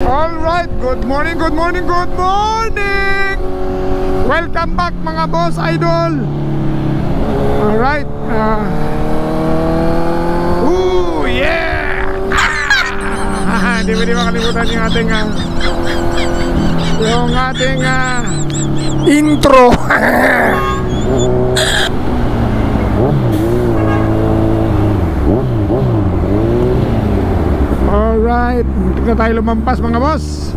Alright, good morning, good morning, good morning! Welcome back mga boss idol. Alright, ooh yeah! Hindi mo makalimutan yung ating intro. Alright, muntik na tayo lumampas mga boss.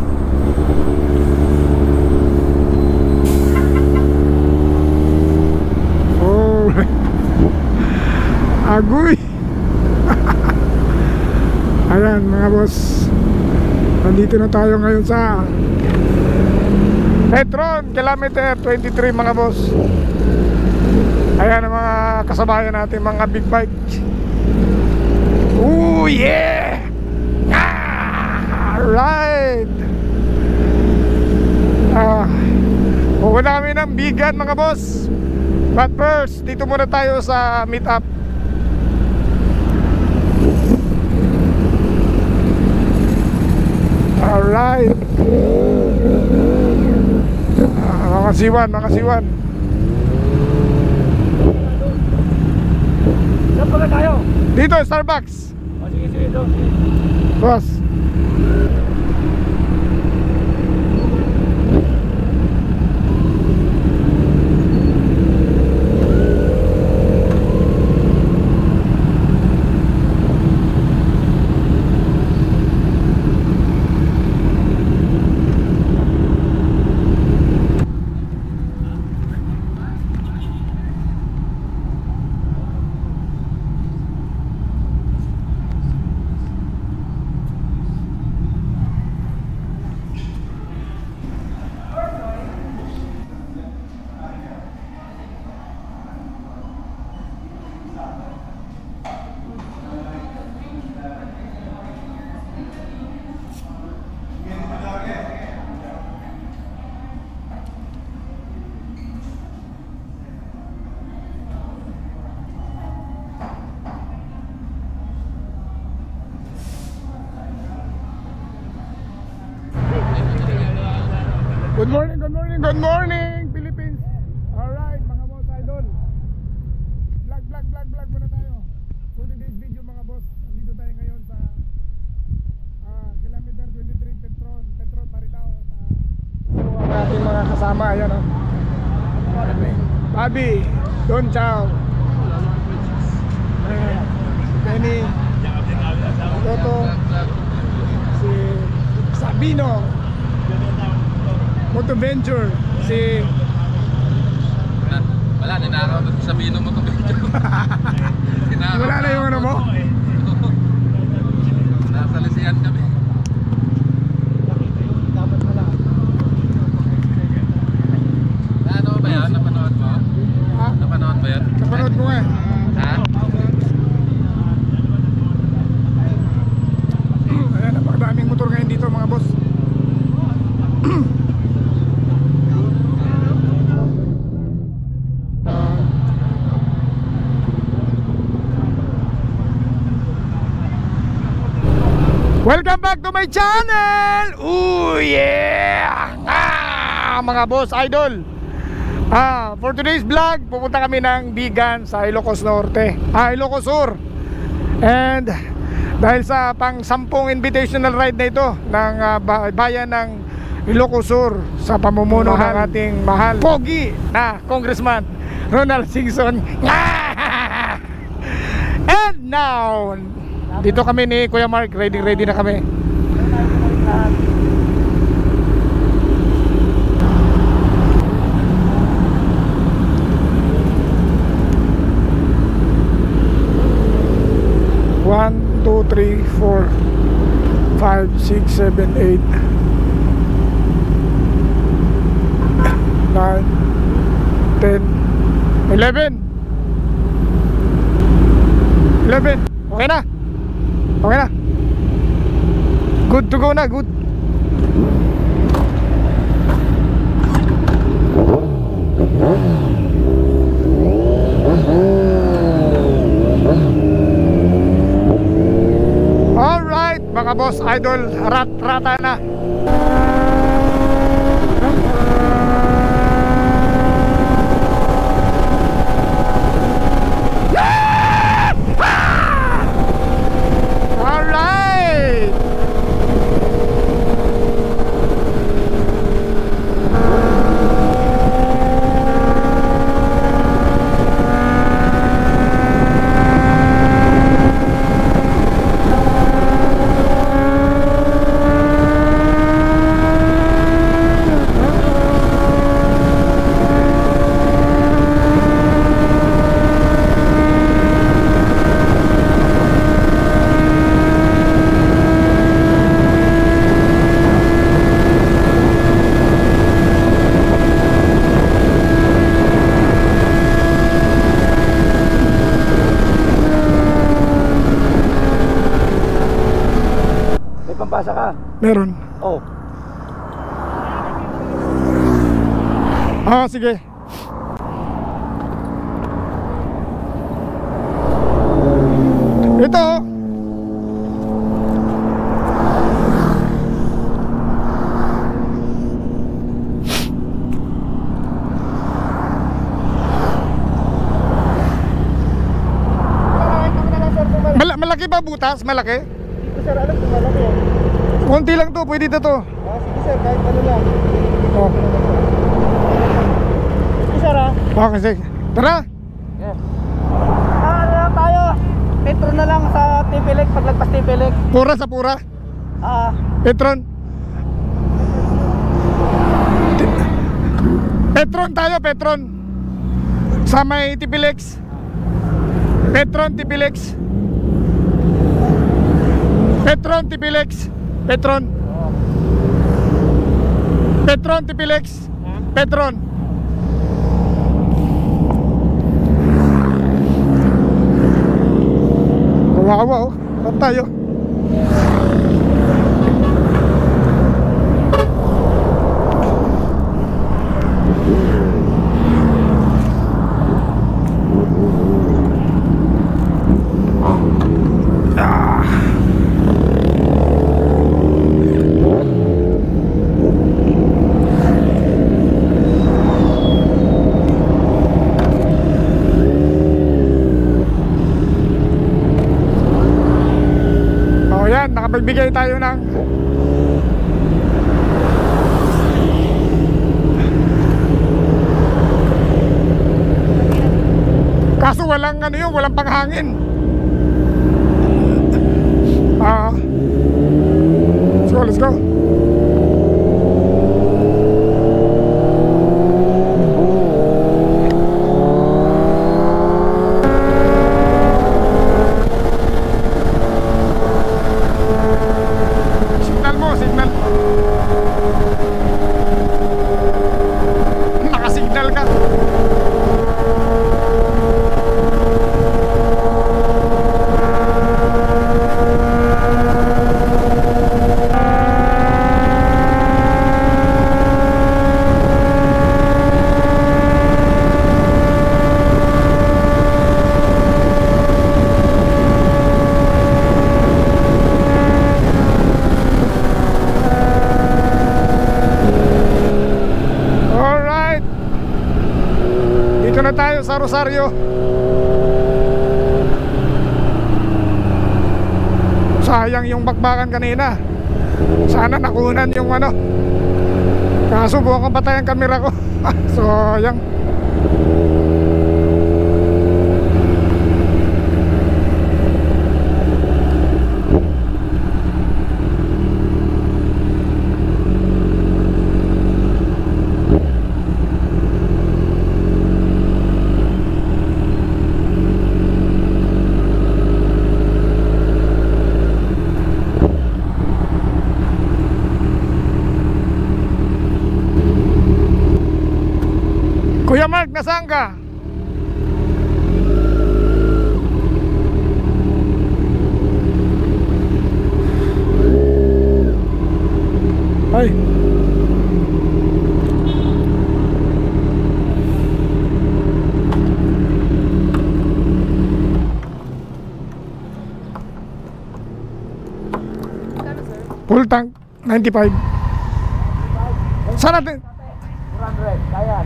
Alright. Agoy. Ayan mga boss, nandito na tayo ngayon sa Petron, kilometer 23 mga boss. Ayan ang mga kasabayan natin, mga big bike. Ooh yeah! Alright. Pupunta kami ng Bigan mga boss. But first, dito muna tayo sa meet up. Alright. Mga siwan, mga siwan. Saan pala tayo? Dito, Starbucks. Sige, dito. Boss. Good morning, good morning, good morning Philippines. Alright mga boss idol, vlog muna tayo for today's video mga boss. Nandito tayo ngayon sa kilometer 23 Petron Marilao. At ang ating mga kasama, ayan o, Bobby, Don Chow, Benny, Toto, si Sabino, Motoventure, si wala, ninakaw na sabihin ng Motoventure. wala na yung ano mo? Nasa lisihan kami. Dapat pala. Ano ba yan? Napanood mo? Ha? Napanood ba yan? Napanood mo nga eh. Ha? Ayan, napakadaming motor ngayon dito mga boss. Welcome back to my channel! Ooh yeah! Mga boss idol, for today's vlog, pupunta kami ng Bigan sa Ilocos Norte, Ilocos Sur. And dahil sa pang-10 invitational ride na ito ng bayan ng Ilocos Sur sa pamumuno ng ating mahal pogi na Congressman Ronald Singson. And now, dito kami ni Kuya Mark, ready na kami. One, two, three, 4, 5, 6, 7, 8, 9, 10, 11. Okay na. Okay na. Good to go na, good. Alright, mga boss, idol, rata na. Alright! May pampasa ka. Meron. Oh. Ah, sige. Ito. Malaki ba butas? Malaki? Hindi ko sir alam kung malaki yan. Konti lang to, pwede to. Sige sir, kahit ano lang. Oh. Sige sir ha. Okay, sige. Tara. Yes. Ano lang tayo? Petro na lang sa Tipilik, paglagpas Tipilik. Pura sa pura. Petron. Petron tayo, Petron. Sa may Tipilex. Petron, Tipilex. Petron, Tipilex. Petron. Petron, Tipilex. Petron. Kawawa oh. Saan tayo? Nakapagbigay tayo ng kaso walang ano yun, walang panghangin. Let's go. Signal. Nakasignal ka. Dito na tayo sa Rosario. Sayang yung bakbakan kanina. Sana nakunan yung ano. Kaso buwan kang patay ang kamera ko. Sayang. Kuya Mark, nasaan ka? Ay. tank 95. Saan natin? 400, kaya.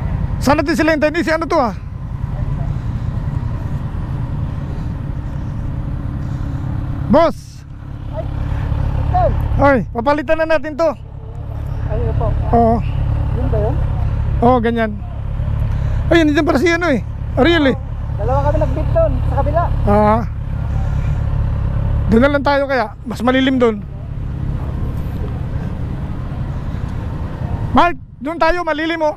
Saan natin sila hintayin? Si ano to ah? Boss! Sir, Ay, papalitan na natin to. ayun po. Oo. Yun ba yun? Oo, ganyan. Ayun, dyan para si ano eh. Ariel eh. Dalawa kami nag-beat doon, sa kabila. Doon na lang tayo kaya. Mas malilim doon. Mark, doon tayo, malilim oh.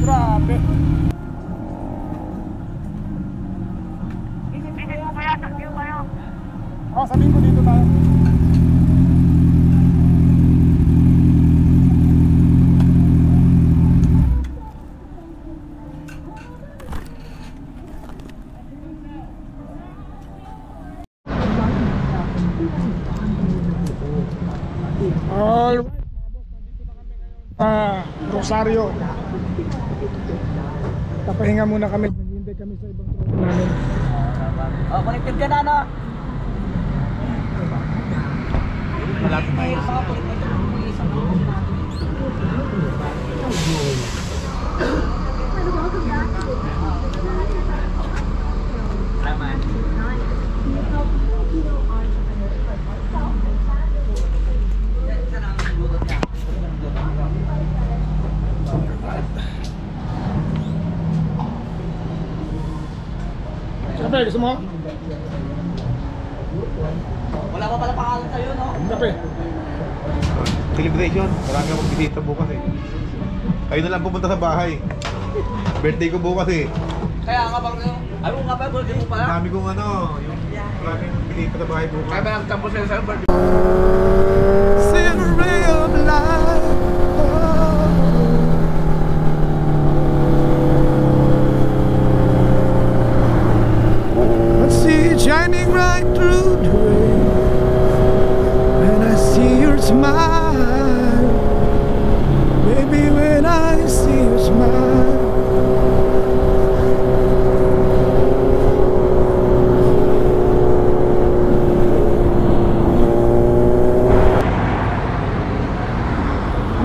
Grabe. Sabihin ko dito tayo. Alright, mga boss, nandito na kami ngayon sa Rosario. Tapahinga muna kami, naghihintay kami sa ibang tropa namin. Oh, connected ka na, no? Malapit na yun. Kape, gusto mo? Wala pa pala pangalan sa'yo, no? Kape. Celebration, marami akong bisita bukas eh. Kayo na lang pupunta sa bahay. Birthday ko bukas eh. Kaya nga bang, ayaw nga ba, birthday mo pala? Marami kong ano, yung maraming bisita sa bahay bukas. Kaya ba nagtampo sa'yo sa'yo, birthday? See the ray of light. I see it shining right through the rain, and I see your smile, baby. When I see your smile.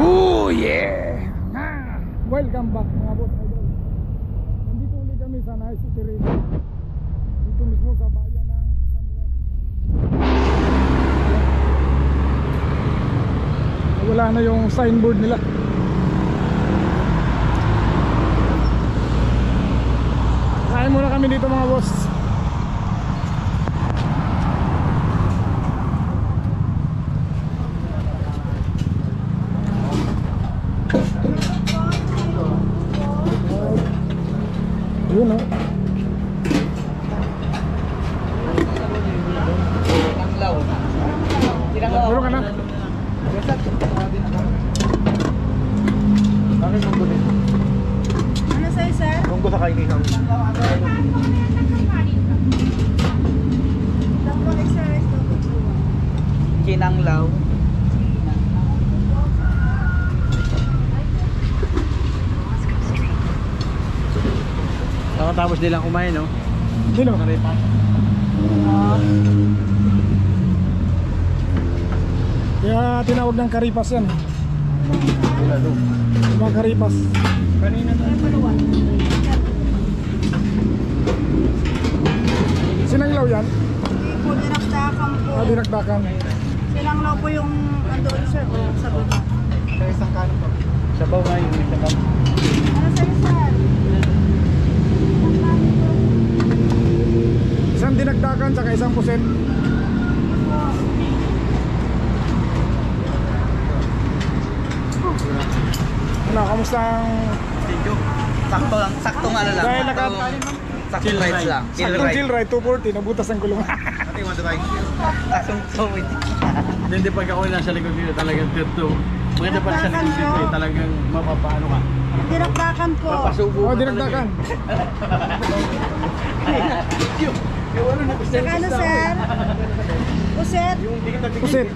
Oh yeah! Welcome back mga boss idol. Nandito ulit kami sa Nice City Rin. Dito mismo sa bayan ng San Juan. Wala na yung signboard nila. Kain muna kami dito mga boss. Yun o. Tinanglaw. Tinanglaw. Puro ka na. Bakit munggo din? Ano sa'yo, sir? Munggo sa kainihaw. Double extra rice, double tuwa. Kinanglaw. Tapos nilang kumain, no? Dino. Kaya tinawag ng karipas yan. Mga karipas. Kanina na. Sinanglaw yan? Hindi po, dinakdakan po. Dinakdakan. Sinanglaw po yung andoon, sir, o sa baba. Sa isang kanin pa. Sabaw nga yung sabaw. Ano sa'yo, sir? Isang dinakdakan saka isang puset. Po. kamusta ang... Sakto lang, saktong ano lang. Dahil naka... Saktong rides lang. Saktong chill ride, 240, nabutas ang gulong. Saktong sawit. Hindi pag ako nasa likod dito talagang tirto. Maganda pa sa likod dito eh, talagang mapapaano ka. Dinakdakan po. Papasubo Oh, ka dinagdagan. Magkano, sir? Uset? Pusit.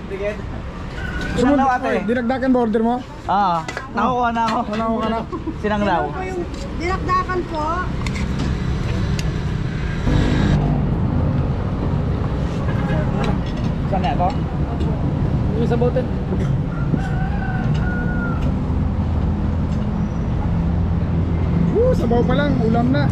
Sumunod, dinagdagan ba order mo? Nakukuha na ako. Wala ko ka na. Sinanglaw. Ano po yung dinakdakan po? Saan na ako? Yung sa bote. Sabaw pa lang, ulam na.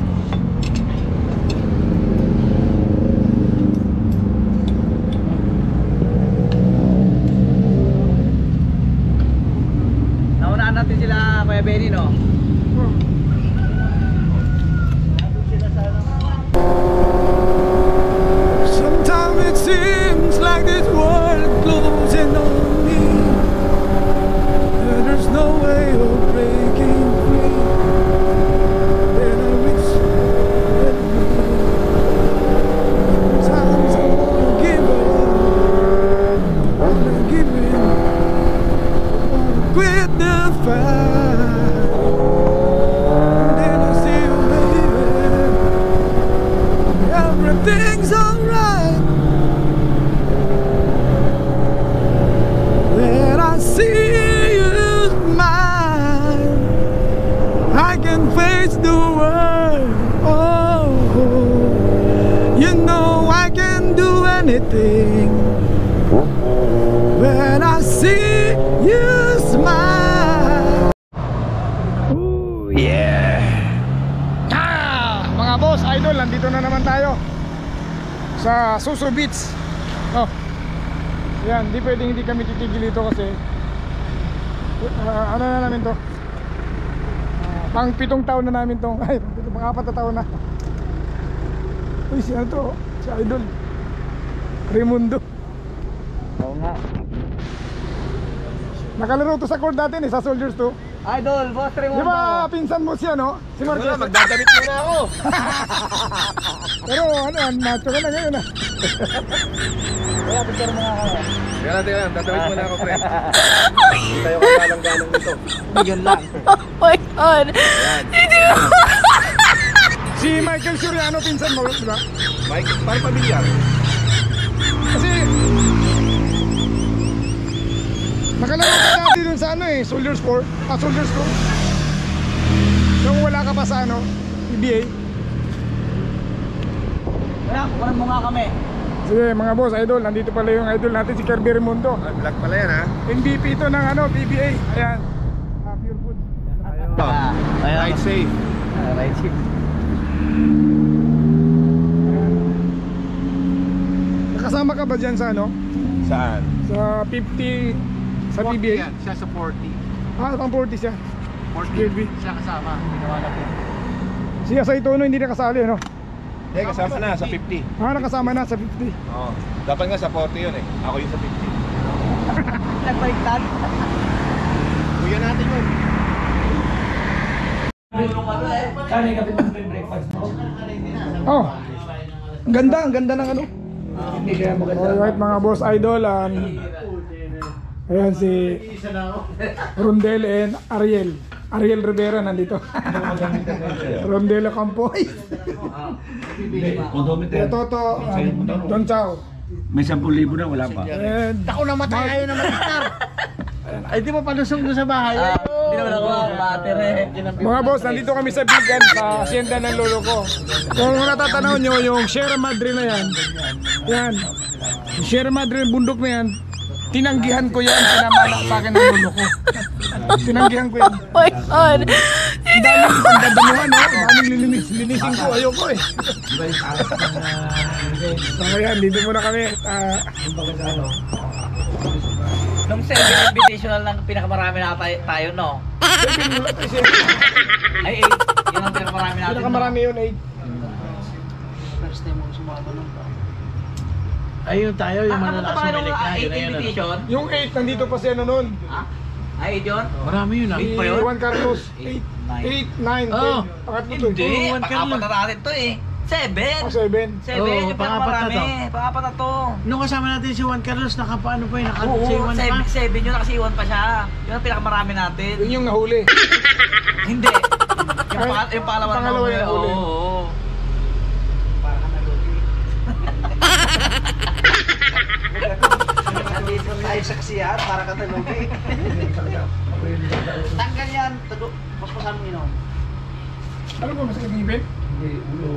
Naunaan natin sila Kuya Benny, no? Sometimes it seems like this world closing on me. There's no way of breaking free. Then I wish that sometimes I wanna give up, wanna give in, wanna quit the fight. Then I see you, baby, everything's alright. When I see you smile, I can face the world. Oh, you know I can do anything. When I see you smile. Ooh, yeah. Mga boss, idol, nandito na naman tayo sa Suso Beach. Oh. Yan, hindi kami titigil dito kasi ano na namin to? Pang 7 taon na namin tong, ay, pang 4 na taon na. Uy, si ano to? Si idol Raimundo. Oo nga. Nakalaro to sa court dati eh, sa Soldiers to. Idol, Boss Di Raimundo. ba pinsan mo siya, no? Si Marquez. Magdadamit muna ako. Pero ano, macho ka na ngayon ah. Kaya picture mo nga kami. Teka lang, dadamit muna ako, friend. Hindi tayo kagalang-galang nito. Yun lang. Oh my God! Si Michael Suriano pinsan mo, di ba? Mike, parang pamilyar. Kasi nakalaro ka dati dun sa ano eh, Soldiers 4, Soldiers 2. Nung wala ka pa sa ano, PBA. Kaya, kukunan mo nga kami. Sige mga boss, idol, nandito pala yung idol natin si Kirby Raimundo. Vlog pala yan, ha? MVP ito ng ano, PBA. Ayan. Pure food. Ride safe. Right safe. Nakasama ka ba dyan sa ano? Saan? Sa 50 sa PBA? Yan, siya sa 40. Ah, pang 40 siya. 40. Kirby. Siya kasama. Ginawa na po. Siya sa Itono hindi nakasali, no? Eh, kasama na sa 50. Ah, nakasama na sa 50. Oo. Dapat nga sa 40 yun eh. Ako yung sa 50. Nagbaliktad. Kuya natin yun. Oh. Ang ganda ng ano. Alright mga boss idol, ayan si Rondel and Ariel Rivera nandito. Rondel Campoy. Toto, Don Chow. May 10,000 na, wala pa. And Ako namatay, ayaw na mag-star. Ay, di ba palusong doon sa bahay? Hindi naman ako mater eh. mga boss, nandito kami sa Bigan, sa asyenda ng lolo ko. Kung natatanaw nyo, yung Sierra Madre na yan, yan, yung Sierra Madre yung bundok na yan, tinanggihan ko yan, pinamana sa akin ng lolo ko. Tinanggihan ko yan. Oh my God! Ang daming pagdadamuhan, no? Ang daming linisin ko, ayoko eh. So ayan, dito muna kami. Nung 7 invitational lang pinakamarami na tayo, no? Ay, 8. Yun ang pinakamarami natin. Pinakamarami yun, 8. Ayun tayo, yung Ano manalakas ba ng nung electric na 8 yun. invitation? Yung 8, nandito pa si ano nun. Ah? Ay, yun? Marami yun ah. Eight pa yun? Juan Carlos, 8, 9, 10. Oh. Pangatlo to. Hindi, Juan pang-apat Carlos. na natin to eh. 7. 7. 7, Oo, yung pang-apat na pinakamarami. Pang-apat na to. Nung kasama natin si Juan Carlos, nakapaano pa yun? Oo, Naka-7 pa? 7 yun, nakasiwan pa siya. Yun ang pinakamarami natin. Yun yung nahuli. Hindi. Yung pangalawa na Pangalawa huli. yung huli. Oo. Nandito tayo sa kasiyahan para ka talugi. Tanggal yan. Paspasan mo inom. Ano ba masakit ng ipin? Hindi, ulo.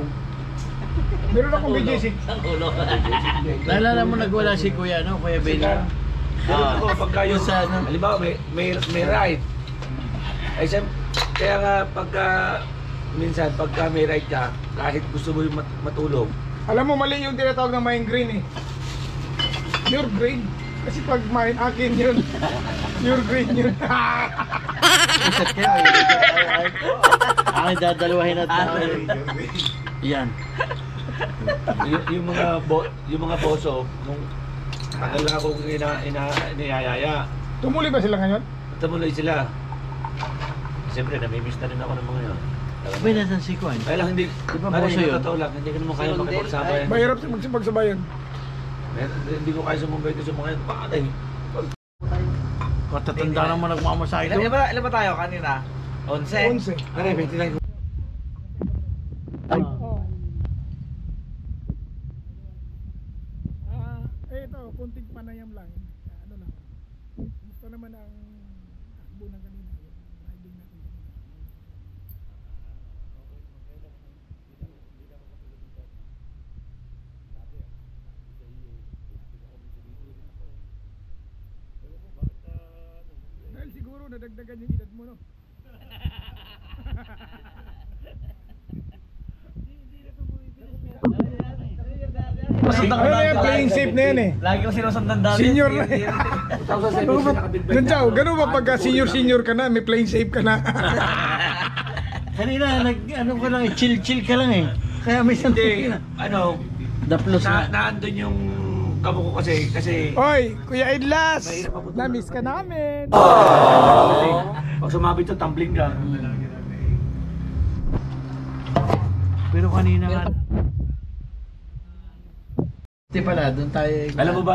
Meron akong BJC. Naalala mo nagwala si Kuya, no? Kuya Benny. Pero ako, pagka yung, Sa ano? halimbawa may ride. Ay kaya nga pagka, minsan pagka may ride ka, kahit gusto mo yung matulog, Alam mo, mali yung tinatawag ng migraine eh. Your brain. Kasi pag mine, akin yun. Your brain yun. Isat kayo. Ay, dadalawahin natin. Yan. yung mga boso, nung tagal na akong inayaya, Tumuli ba sila ngayon? tumuloy sila. Siyempre, namimiss na rin ako ng mga yun. Abay, nasan si Kuan? Kaya lang hindi, Di ba parang boso yun? totoo lang, hindi ko naman kaya makipagsabay. Mahirap magsipagsabayan. Hindi ko kaya sumumbay doon sa mga yun. Bakit eh? Katatanda naman nagmamasahe Ilan doon. ilan ba tayo kanina? 11? 11. Pare, 29 ko. Ito, kunting panayam lang. Ano lang. Gusto naman ang takbo ng kanina. Riding natin kanina. Dahil siguro nadagdagan yung edad mo, no? Ano yan, playing safe na yan eh. Lagi ko sinusundan dati. Senior na eh. Ganun ba pagka senior ka na, may playing safe ka na? Kanina, ano ka lang, chill ka lang eh. Kaya may Hindi, santi na. ano, Daplos na. naandun yung kamo ko kasi Oy, Kuya Idlas! Na-miss ka namin! pag sumabit to, tumbling ka. Pero kanina nga. Hindi pala, doon tayo. Alam mo ba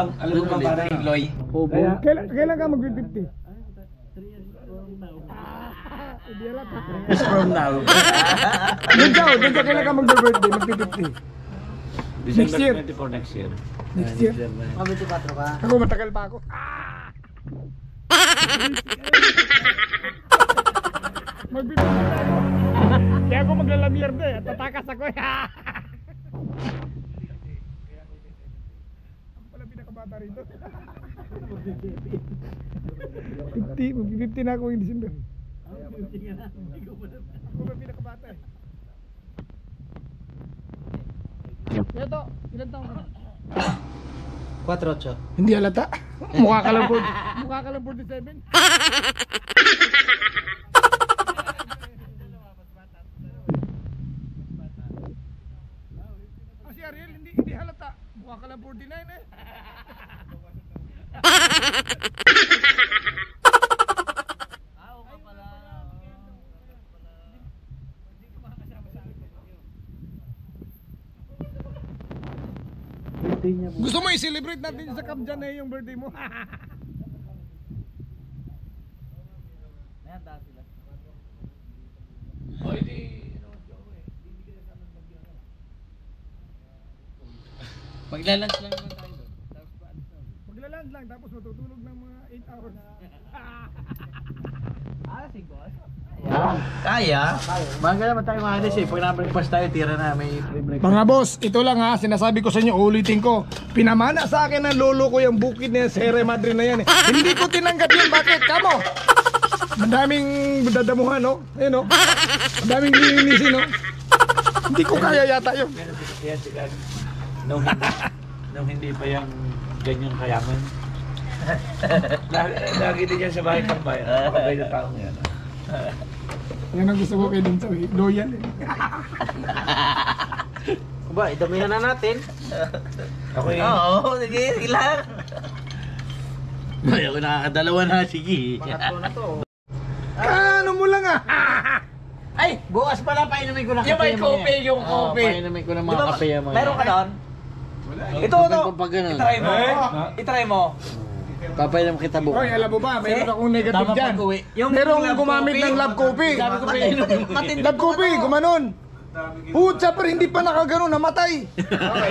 parang Loy. Obo. Kailan ka mag-50? Hindi alam. Just from now. Doon ka, kailan ka mag-birthday, mag-50? Next year. 24 next year. Next year. Ako, matagal pa ako. Mag-50 na ako. Kaya ako maglalamierda eh, tatakas ako eh. Ako pala pinakabata rito. 50, mag-50 na ako yung December. Ako ba pinakabata eh. Ito, ilan taong ka na? 4-8. Hindi halata. Mukha ka lang 47. Si Ariel, hindi halata. Mukha ka lang 49 eh. Gusto mo i-celebrate natin sa Kamjan na yung birthday mo? Maglalunch lang naman tayo doon. Maglaland lang tapos matutulog ng mga 8 hours. Kaya? Baga naman tayo mga alis eh. Pag na-breakfast tayo, tira na. May breakfast. Mga boss, ito lang ha, sinasabi ko sa inyo, ulitin ko. Pinamana sa akin ng lolo ko yung bukid na yan, Sierra Madre na yan eh. Hindi ko tinanggap yun, bakit? Kamo? Madaming dadamuhan, no? Ayun, no? Madaming lilinisin, no? Hindi ko kaya yata yun. Yan si Gag. Nung hindi pa yung ganyan kayaman. Lagi din yan sa bahay ng bayan. Kapag na taong yan. Yan ang gusto ko kay Dun Sawi. Loyal eh. Ba, idamihan na natin. Ako yung... Oo, sige lang. Ay, ako nakakadalawa na, sige. Pangatlo na to. Ano mo lang ah. Ay, bukas pala painumin ko na Yung may kope, yung Oo, kope. painumin ko na mga kape yung mga. Meron ka doon? Ito, Kapag ito. kung pag ganun. I-try mo. I-try mo. Papainom kita bukas. Hoy, alam mo ba, meron akong negative Tama dyan. pag-uwi. Merong gumamit ng lab coffee. Sabi ko painumin. Lab coffee, gumanon. Putsa, pero hindi pa nakaganon, namatay.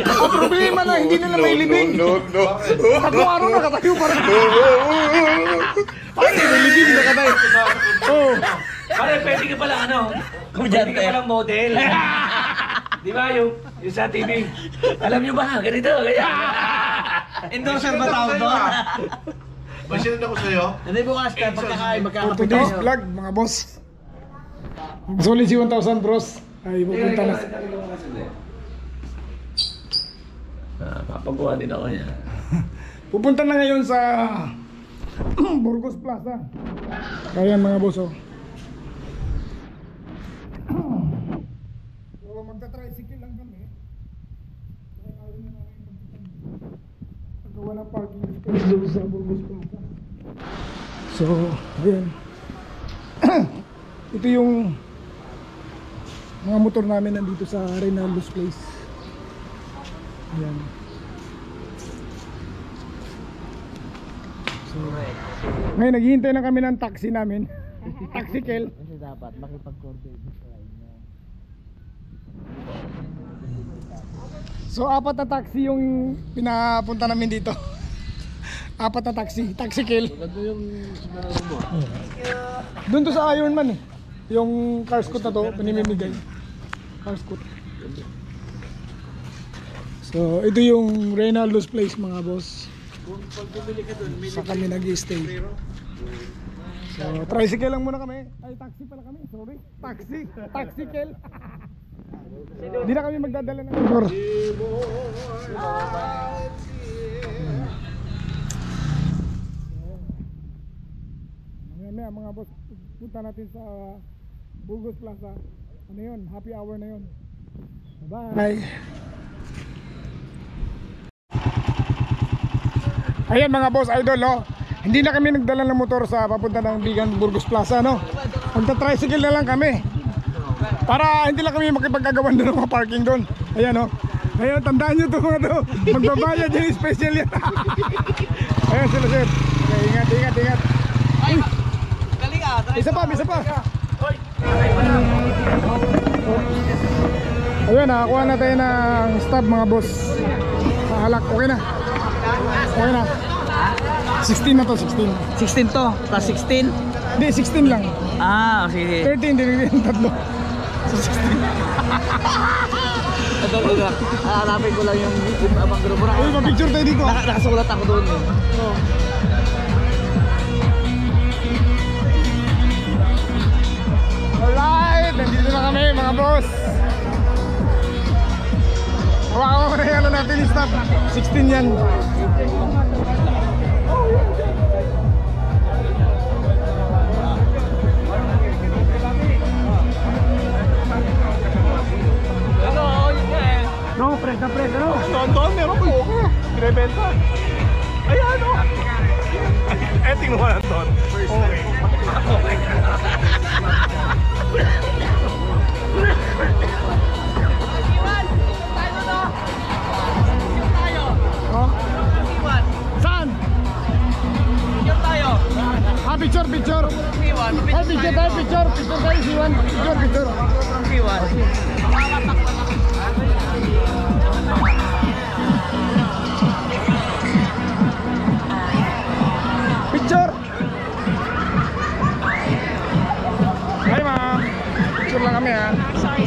Ang problema na, hindi nila may libing. Tatlong araw nakatayo pa rin. Paano may libing nakatayo? Oh. Pare, pwede ka pala ano? Pwede ka palang model. Di ba yung sa TV? Alam nyo ba? Ganito, ganyan. Endorser ba tawag doon? Masinod ako sa'yo. Hindi bukas ka, pagkakain, For magkakape today's tayo. vlog, mga boss. Solid si 1,000 bros. Ay, pupunta na. Papagawa din ako niya. Pupunta na ngayon sa Burgos Plaza. Kaya mga boss, oh. So, magta-tricycle lang kami. Kaya ayaw na namin pagkawa ng parking space doon sa Burgos Plaza. So, ayan. Ito yung mga motor namin nandito sa Reynaldo's Place. Ayan. So, ngayon naghihintay na kami ng taxi namin. Taxicle. Kasi dapat makipag-coordinate sa inyo. So, apat na taxi yung pinapunta namin dito. Apat na taxi. Taxicle. Ganda yung sigurado mo. Doon to sa Ironman eh. Yung car scoot na to, pinimimigay. Car scoot. So, ito yung Reynaldo's Place mga boss. Kung pag bumili ka doon, may Sa kami nag-stay. So, tricycle lang muna kami. Ay, taxi pala kami. Sorry. Taxi. Taxicle. Hindi na kami magdadala ng motor. Mamaya mga boss, punta natin sa Burgos Plaza. Ano yun? Happy hour na yun. Bye. Ayan mga boss idol, oh. Hindi na kami nagdala ng motor sa papunta ng Bigan Burgos Plaza, no? Magta-tricycle na lang kami. Para hindi lang kami makipagkagawan doon ng mga parking doon. Ayan, oh. Ayan, tandaan nyo to mga to. Magbabayad yung special yan. Ayan sila, sir. Okay, ingat, ingat, ingat. Uy, Galing ah. isa pa, isa pa. Ayun, nakakuha na tayo ng stub mga boss. Sa halak, okay na. Okay na. 16 na to, 16. 16 to. Plus 16. Hindi, 16 lang. Ah, sige. 13, dinigyan tatlo. So 16. Ito, hanapin ko lang yung abang grupo. Uy, pa-picture tayo dito. Nakasulat ako doon eh. Oh. Alright, nandito na kami mga boss. Hawakan mo na yung ano natin yung stop. 16 yan. No, press na press, ano? Doon, meron ko. Binibenta. Ayan, o. Eh, tingnan mo lang doon. Okay. Oh? Saan? Ah, picture, picture. Ay, picture tayo, picture. Picture tayo, Siwan. Picture, picture. Picture. Hi, ma'am. Picture lang kami, ha. Sorry.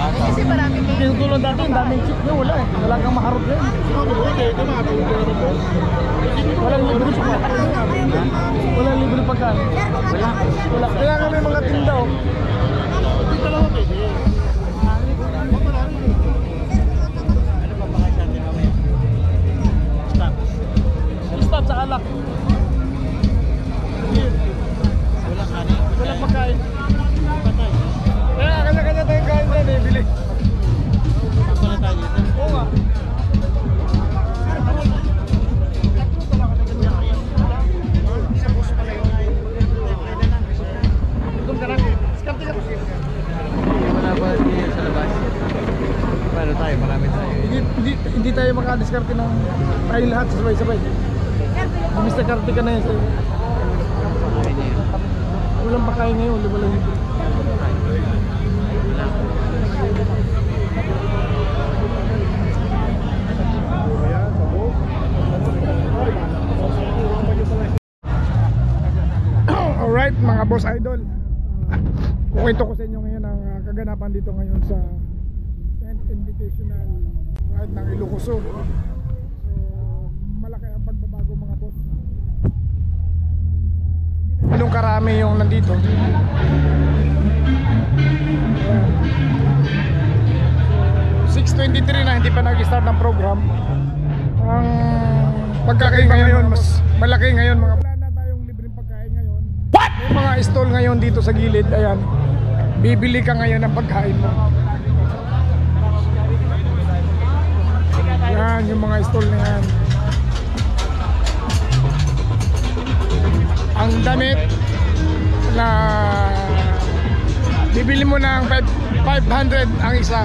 Kasi marami kayo. Yung tulad dati, ang daming chip nyo, wala eh. Wala kang maharap yan. Walang libre pagkain. Walang libre pagkain. Wala. Kaya nga may mga tinda oh. Stop sa alak. Walang pagkain. Kaya kanya-kanya tayong kain dyan eh, bili. Oo nga. Doon ka lang. Diskarte ka. Wala ba dito sa labas? Paano tayo? Marami tayo. Hindi tayo makadiskarte ng tayo lahat sabay-sabay. Mr. Karte ka na yun sa'yo. Walang pakain ngayon, walang libre. Alright mga boss idol, kukwento ko sa inyo ngayon ang kaganapan dito ngayon sa 10th Invitational Ride ng Ilocos Sur. So malaki ang pagbabago mga boss. Anong karami yung nandito? Ayan. 6:23 na, hindi pa nag-start ng program. Ang pagkakain ngayon mas malaki ngayon mga. Wala na tayong libreng pagkain ngayon. May mga stall ngayon dito sa gilid. Ayan, bibili ka ngayon ng pagkain mo. Yan yung mga stall na yan. Ang damit na bibili mo ng 500 ang isa.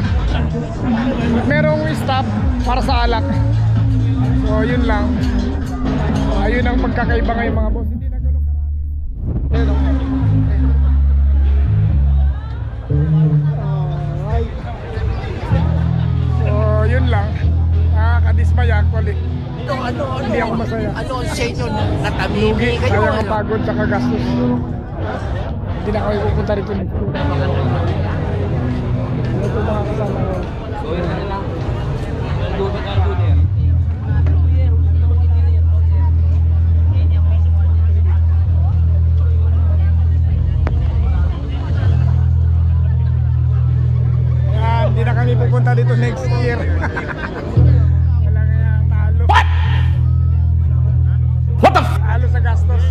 Merong stop para sa alak. So yun lang. Ayun ang pagkakaiba ngayon mga boss. Hindi na gano'ng karami. Ayun o. Alright. So yun lang. Nakakadismaya actually. Hindi ako masaya. Ano sa inyo natamimi Lugi, kayo? sayang ang pagod sa kagastos. Hindi na kami pupunta rito nito. Ito mga kasama ko. Yan, hindi na kami pupunta dito next year. Wala kaya talo. What the f***? Talo sa gastos.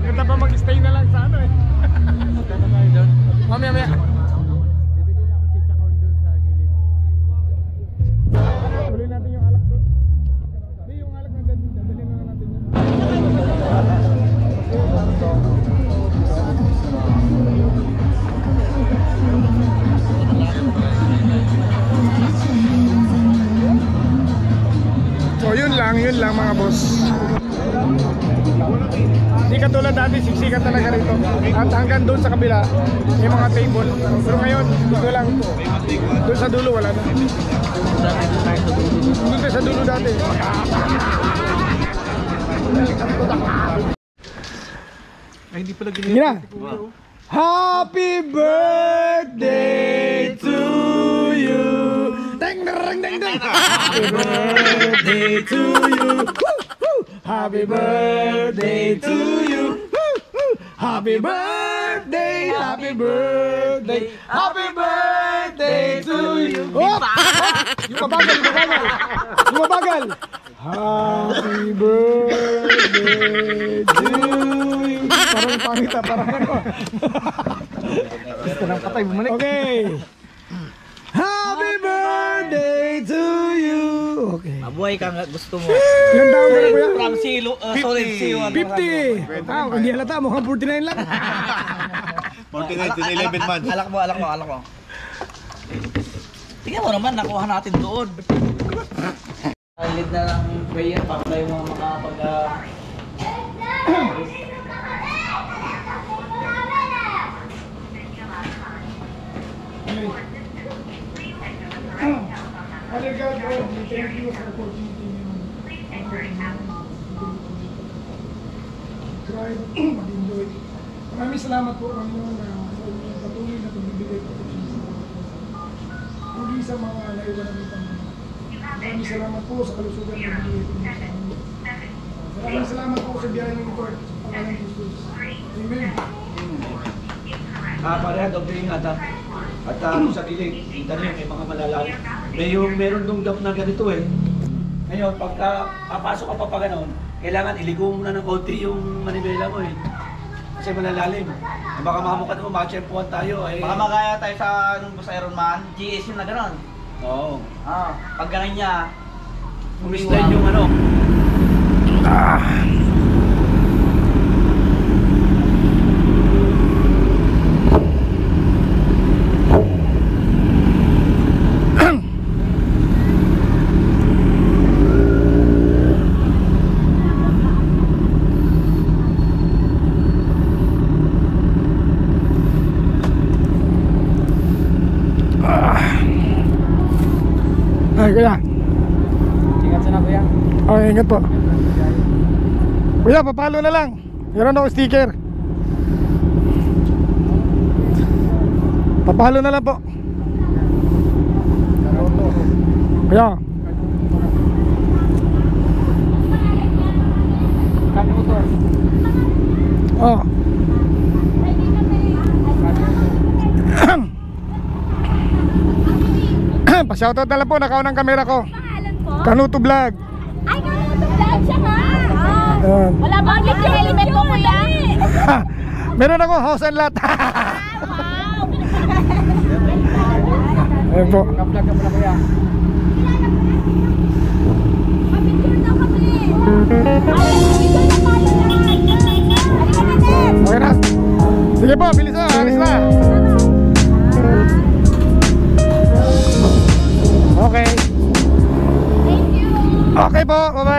Ganda pa mag-stay na lang sa ano eh. Mamaya. Tuloy natin yung alak doon. Hindi, yung alak na dadalhin na natin yun. So yun lang mga boss. Hindi katulad dati, siksikan talaga rito. At hanggang doon sa kabila, may mga table. Pero ngayon, dito lang. Doon sa dulo, wala na. Doon tayo sa dulo dati. Ay, hindi pala Sige na. Happy birthday to you. Ding ding ding ding. Happy birthday to you. Happy birthday to you. Happy birthday, happy birthday, happy birthday to you. Oh! Yung mabagal. Happy birthday to you. Parang pangita, parang ano. Gusto nang patay, bumalik. Okay. Happy birthday to you. Okay. Mabuhay ka nga gusto mo. Ilan taon ka na kuya? From zero, solid zero. 50. Ah, hindi halata, mukhang 49 lang. 49 to 11 months. Alak mo. Tingnan mo naman, nakuha natin doon. Lead na lang prayer para tayo mga makapag... Father God, Lord, we thank you for the opportunity try mag-enjoy. Maraming salamat po Panginoon na sa inyong patuloy na pagbibigay po sa muli sa mga naiwan namin Panginoon. Maraming salamat po sa kalusugan na binigay po niyo sa amin. Maraming salamat po sa biyaya ng ito sa pangalan ng Jesus. Amen. Pareha, doble ingat ha. At sa dilig, kita niyo may mga malalalim. Meron dong gap na ganito eh. Ngayon, pagka papasok ka pa pa gano'n, kailangan iligo mo na ng konti yung manibela mo eh. Kasi malalalim. Baka makamukha mo, makachempuan tayo eh. Baka magaya tayo sa nung sa Ironman, GS yun na gano'n. Oo. Pag gano'n niya, Umislide yung ano. Ay, kuya. ingat sana kuya. Okay, ingat po. Kuya, papalo na lang. Meron ako sticker. Papalo na lang po. Kuya. Oh. Pa-shoutout na lang po, nakaw ng kamera ko. Pangalan po? Kanuto Vlog. Ay, Kanuto Vlog siya nga. Ayan. Wala bang gift yung helmet mo, kuya? Meron ako, house and lot. Wow. Ayan po. Ka-vlog ka pala kuya. Mapicture daw kami. Ay, picture na tayo lahat. Halika na, Ned. Okay na. Sige po, bilis na, alis na. Okay. Thank you. Okay po, bye-bye.